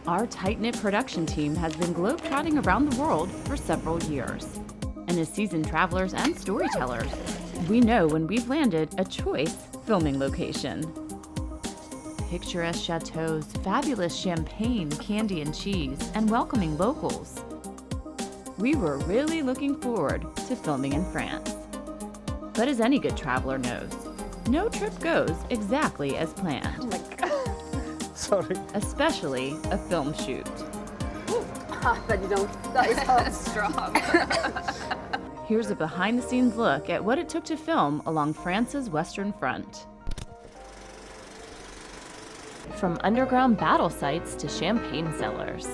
Our tight-knit production team has been globetrotting around the world for several years. And as seasoned travelers and storytellers, we know when we've landed a choice filming location. Picturesque chateaus, fabulous champagne, candy and cheese, and welcoming locals. We were really looking forward to filming in France. But as any good traveler knows, no trip goes exactly as planned. Oh my God. Sorry. Especially a film shoot. But you don't. That is so strong. Here's a behind-the-scenes look at what it took to film along France's Western Front. From underground battle sites to champagne cellars,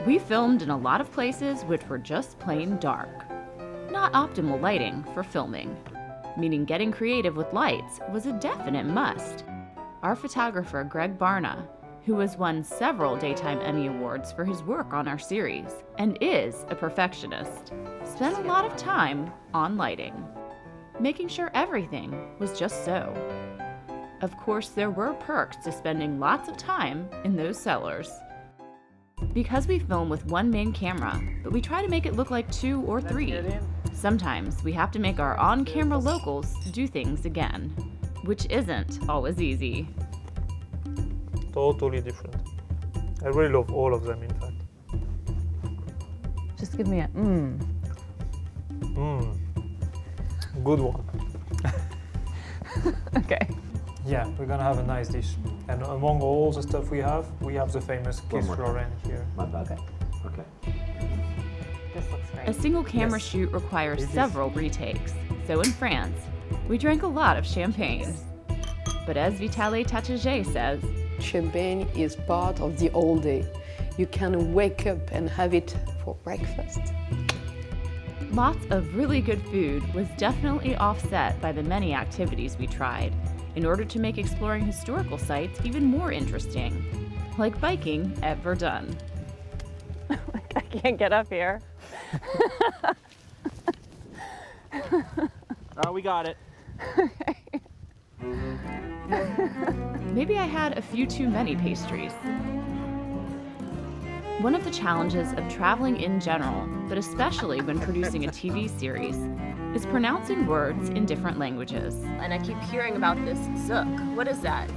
we filmed in a lot of places which were just plain dark. Not optimal lighting for filming, meaning getting creative with lights was a definite must. Our photographer, Greg Barna, who has won several Daytime Emmy Awards for his work on our series and is a perfectionist, spent a lot of time on lighting, making sure everything was just so. Of course, there were perks to spending lots of time in those cellars. Because we film with one main camera, but we try to make it look like 2 or 3. Sometimes we have to make our on-camera locals do things again, which isn't always easy. Totally different. I really love all of them, in fact. Just give me a Good one. Okay. Yeah, we're gonna have a nice dish. And among all the stuff we have the famous Kiss Lorraine here. My bad. Okay. This looks great. A single camera shoot requires several retakes. So in France, we drank a lot of champagne. But as Vitaly Tachaget says, champagne is part of the whole day. You can wake up and have it for breakfast. lots of really good food was definitely offset by the many activities we tried, in order to make exploring historical sites even more interesting, like biking at Verdun. I can't get up here. Oh, we got it. Maybe I had a few too many pastries. One of the challenges of traveling in general, but especially when producing a TV series, is pronouncing words in different languages. And I keep hearing about this zouk. What is that?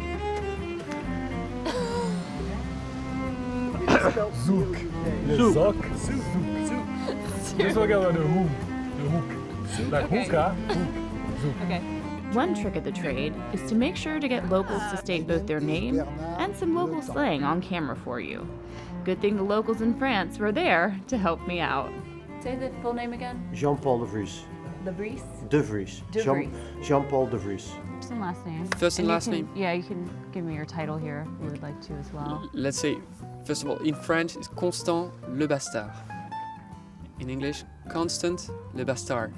Zouk. Zouk. Just look at the hook. The hook. Like hookah. Zouk. Okay. One trick of the trade is to make sure to get locals to state both their name and some local slang on camera for you. Good thing the locals in France were there to help me out. Say the full name again. Jean-Paul de Vries. De Vries. De Vries. De Vries. Jean-Paul de Vries. First and last name. First and last name. Yeah, you can give me your title here if you would like to as well. Let's say, first of all, in French, it's Constant le Bastard. In English, Constant le Bastard.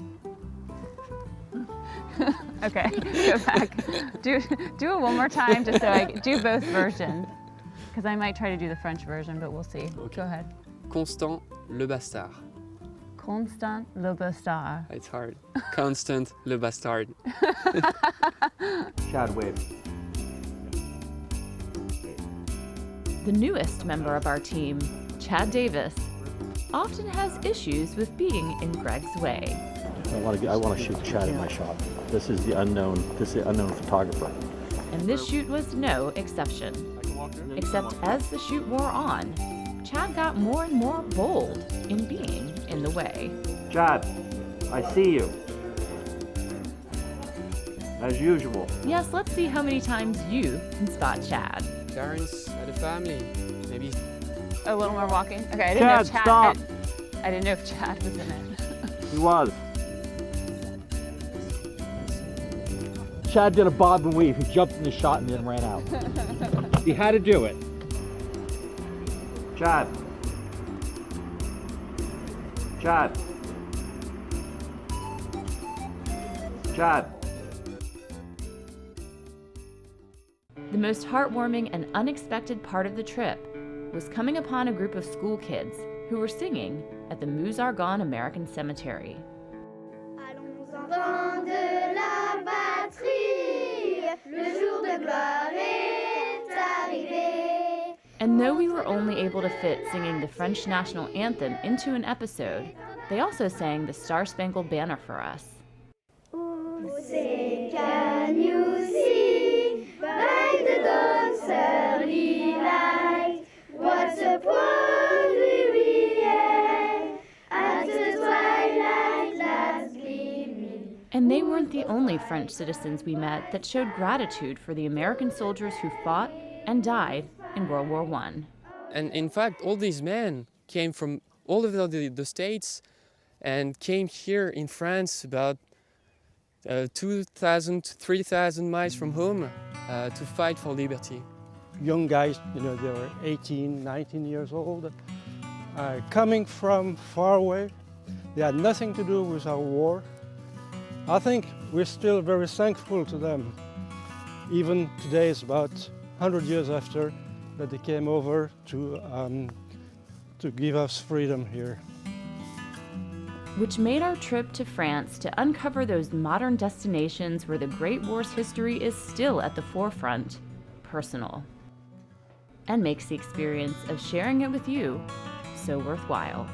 Okay, go back. Do it one more time just so I do both versions. Because I might try to do the French version, but we'll see. Okay. Go ahead. Constant le Bastard. Constant le Bastard. It's hard. Constant le Bastard. Chad, wave. The newest member of our team, Chad Davis, often has issues with being in Greg's way. I want to shoot Chad in my shot. This is the unknown photographer. And this shoot was no exception. Except as the shoot wore on, Chad got more and more bold in being in the way. Chad, I see you. As usual. Yes, let's see how many times you can spot Chad. Parents had a family. Maybe. A little more walking? Okay, I didn't know if Chad. Stop. I didn't know if Chad was in it. He was. Chad did a bob and weave. He jumped in the shot and then ran out. He had to do it. Chad. Chad. Chad. The most heartwarming and unexpected part of the trip was coming upon a group of school kids who were singing at the Meuse-Argonne American Cemetery. Allons enfants de la patrie, le jour de gloire est arrivé. And though we were only able to fit singing the French national anthem into an episode, they also sang the Star-Spangled Banner for us. Can you see by the dawn's early light what a proud weary air as the twilight lies gleaming? And they weren't the only French citizens we met that showed gratitude for the American soldiers who fought and died in World War I. And in fact, all these men came from all over the States and came here in France about 2,000, 3,000 miles from home to fight for liberty. Young guys, they were 18, 19 years old, coming from far away. They had nothing to do with our war. I think we're still very thankful to them. Even today, it's about 100 years after that they came over to give us freedom here. Which made our trip to France to uncover those modern destinations where the Great War's history is still at the forefront personal, and makes the experience of sharing it with you so worthwhile.